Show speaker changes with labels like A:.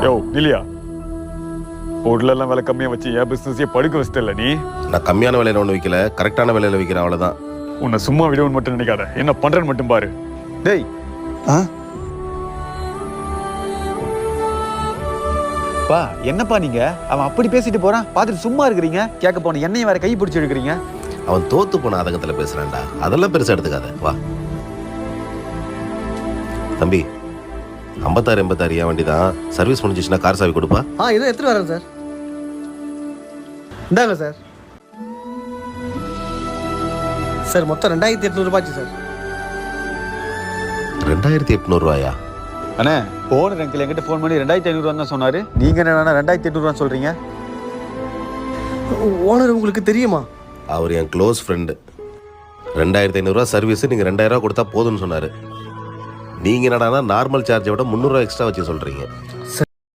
A: யோ இல்லையா பொருளெல்லாம் விலை கம்மியா வச்சு என் பிசினஸே படுக்க வச்சிட்டல நீ.
B: நான் கம்மியான விலையில ஒன்று விற்கல, கரெக்டான விலையில விற்கிறேன், அவ்வளோதான்.
A: உன்னை சும்மா விடுவோன்னு மட்டும் நினைக்காத, என்ன பண்றேன்னு மட்டும் பாரு. டேய்
C: பா என்னப்பா நீங்க அவன் அப்படி பேசிட்டு போறான், பார்த்துட்டு சும்மா இருக்கிறீங்க. கேட்க போன என்னையும் வேற கை பிடிச்சி எடுக்கிறீங்க.
B: அவன் தோத்து போன ஆதங்கத்தில் பேசுறான்டா, அதெல்லாம் பெருசாக எடுத்துக்காத. வா தம்பி, 56 ஏன் வண்டி தான், சர்வீஸ் முடிஞ்சிச்சுன்னா கார் சாவி கொடுப்பா.
D: இதோ எடுத்துட்டு வரேன் சார். இந்தாங்க சார். சார் மொத்தம் 2800 ரூபாய்ச்சு சார்.
B: 2800 ரூபாயா?
C: அண்ணே ஓனர் அங்கிள் என்கிட்ட ஃபோன் பண்ணி 2500 தான் சொன்னாரு. நீங்க என்ன 2800 சொல்றீங்க?
D: ஓனர் உங்களுக்கு தெரியுமா?
B: அவர் என் க்ளோஸ் ஃப்ரெண்டு. 2500 ரூபா சர்வீஸ், நீங்கள் 2000 ரூபா கொடுத்தா போதும்னு சொன்னார். நீங்கள் என்னடானா நார்மல் சார்ஜை விட 300 ரூபா எக்ஸ்ட்ரா வச்சு சொல்கிறீங்க.